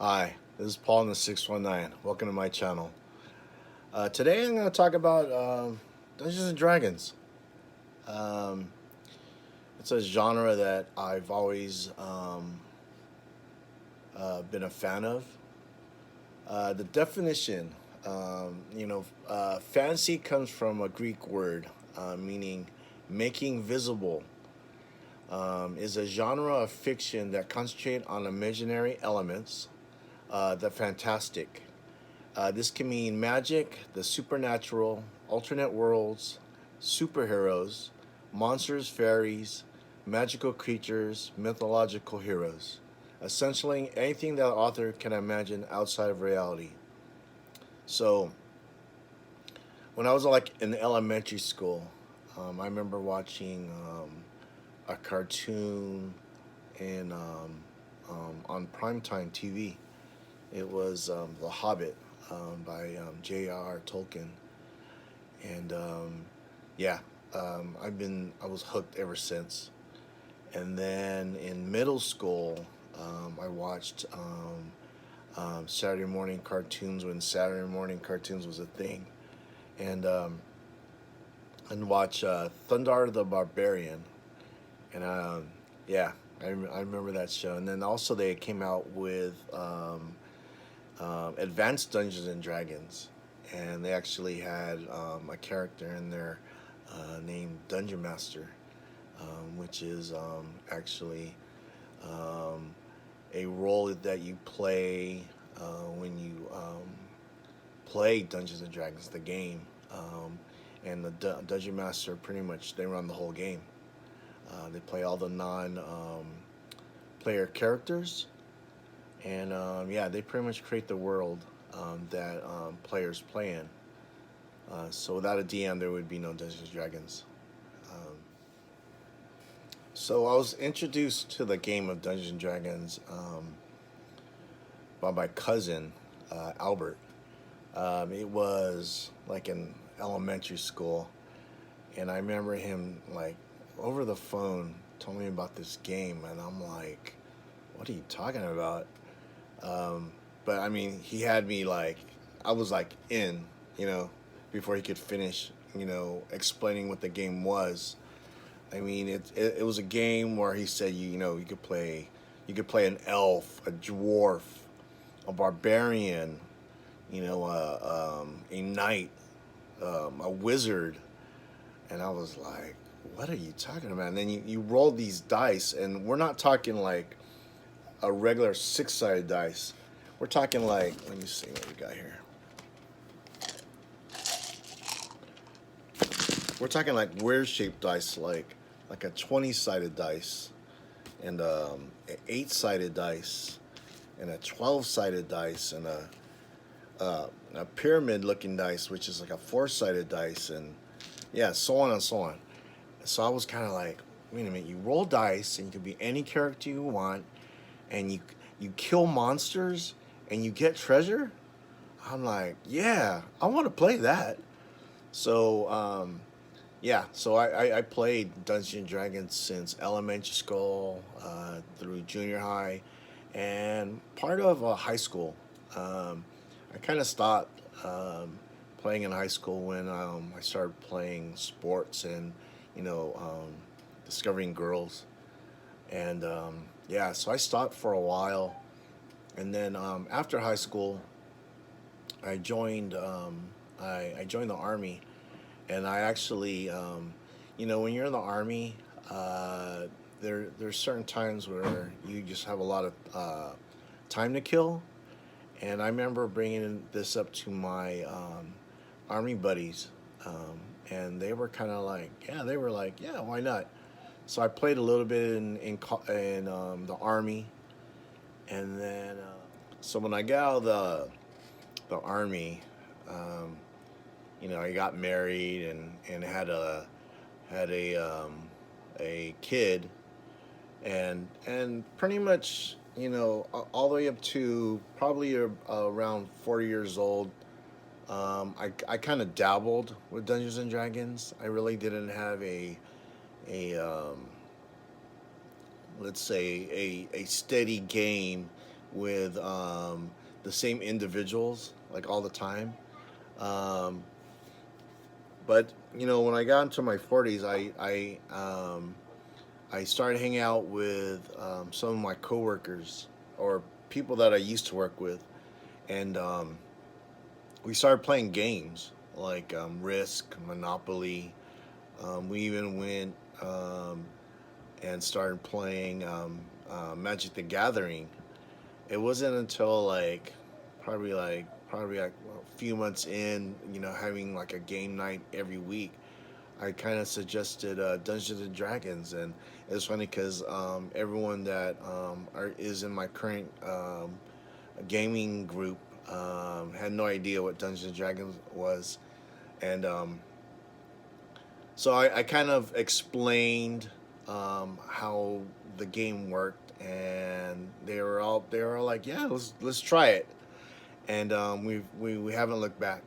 Hi, this is Paul in the 619. Welcome to my channel. Today I'm going to talk about Dungeons and Dragons. Um, it's a genre that I've always been a fan of. The definition, fantasy comes from a Greek word meaning making visible. Is a genre of fiction that concentrate on imaginary elements. The fantastic. This can mean magic, the supernatural, alternate worlds, superheroes, monsters, fairies, magical creatures, mythological heroes. Essentially, anything that the author can imagine outside of reality. So, when I was in elementary school, I remember watching a cartoon in on primetime TV. It was The Hobbit by J.R.R. Tolkien, and I was hooked ever since. And then in middle school, I watched Saturday morning cartoons when Saturday morning cartoons was a thing, and watch Thundar the Barbarian, and I remember that show. And then also they came out with Advanced Dungeons and Dragons, and they actually had a character in there named Dungeon Master, which is actually a role that you play when you play Dungeons and Dragons, the game, and the Dungeon Master pretty much they run the whole game. They play all the non-player characters. And they pretty much create the world that players play in. So without a DM, there would be no Dungeons and Dragons. So I was introduced to the game of Dungeons and Dragons by my cousin, Albert. It was like in elementary school, and I remember him over the phone telling me about this game, and I'm like, "What are you talking about?" But I mean, he had me I was in, before he could finish, explaining what the game was. I mean, it was a game where he said you could play an elf, a dwarf, a barbarian, a knight, a wizard, and I was like, what are you talking about? And then you roll these dice, and we're not talking like a regular 6-sided dice. We're talking let me see what we got here. We're talking weird shaped dice, like a 20-sided dice, and an 8-sided dice, and a 12-sided dice, and a pyramid looking dice, which is like a 4-sided dice, and so on and so on. So I was kind of like, wait a minute, you roll dice and you can be any character you want, and you kill monsters and you get treasure? I'm like, yeah, I want to play that. So yeah, so I played Dungeons and Dragons since elementary school through junior high, and part of high school. I kind of stopped playing in high school when I started playing sports and discovering girls, and yeah, so I stopped for a while, and then after high school, I joined I joined the army, and I actually, when you're in the army, uh, there's certain times where you just have a lot of time to kill, and I remember bringing this up to my army buddies, and they were kind of like, yeah, they were like, yeah, why not? So I played a little bit in the army, and then so when I got out of the army, um, I got married and had a kid, and pretty much all the way up to probably around 40 years old. I kind of dabbled with Dungeons and Dragons. I really didn't have a let's say a steady game with the same individuals like all the time. Um, but when I got into my 40s, I started hanging out with some of my coworkers or people that I used to work with, and we started playing games like Risk, Monopoly. We even went and started playing Magic the Gathering. It wasn't until probably like a few months in, having like a game night every week, I kind of suggested Dungeons and Dragons, and it's funny because everyone that is in my current gaming group had no idea what Dungeons and Dragons was, and so I kind of explained how the game worked, and they were all like, yeah, let's try it, and we haven't looked back.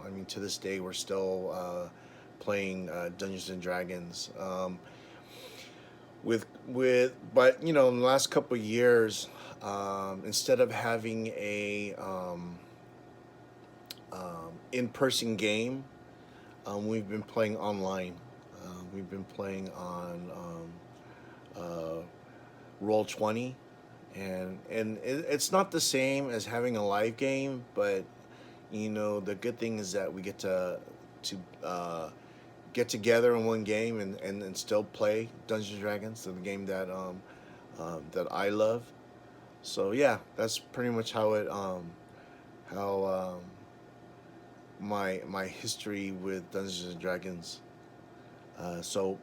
I mean, to this day, we're still playing Dungeons and Dragons. But in the last couple of years, instead of having a in-person game, we've been playing online. We've been playing on Roll 20, and it's not the same as having a live game, but the good thing is that we get to get together in one game and still play Dungeons and Dragons, the game that I love. So yeah, that's pretty much how my history with Dungeons and Dragons. So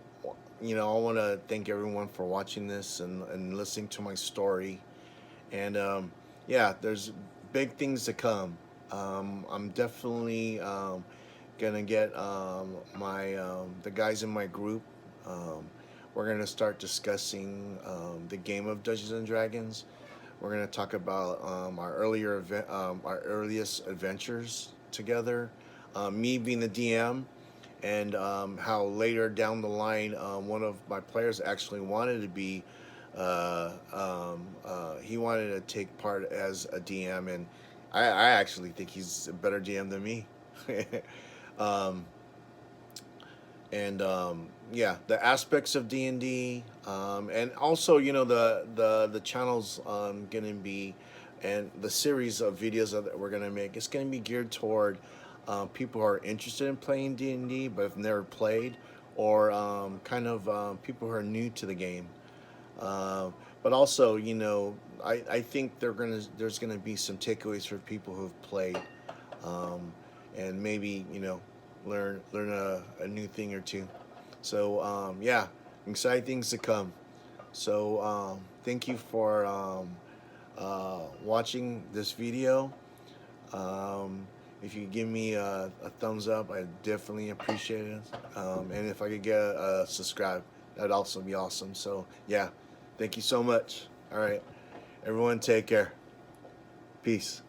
I want to thank everyone for watching this and listening to my story. And yeah, there's big things to come. I'm definitely gonna get my the guys in my group. Um, we're gonna start discussing the game of Dungeons and Dragons. We're gonna talk about our earliest adventures together. Me being the DM, and how later down the line, one of my players actually wanted to be he wanted to take part as a DM, and I actually think he's a better DM than me. um, and yeah, the aspects of D&D, and also the channels gonna be, and the series of videos that we're gonna make, it's gonna be geared toward people who are interested in playing D&D but have never played, or kind of people who are new to the game. Uh, but also, I think there's gonna be some takeaways for people who've played, um, and maybe learn a new thing or two. So yeah, exciting things to come. So thank you for watching this video. Um, if you give me a thumbs up, I definitely appreciate it. And if I could get a subscribe, that'd also be awesome. So yeah, thank you so much. All right, everyone, take care. Peace.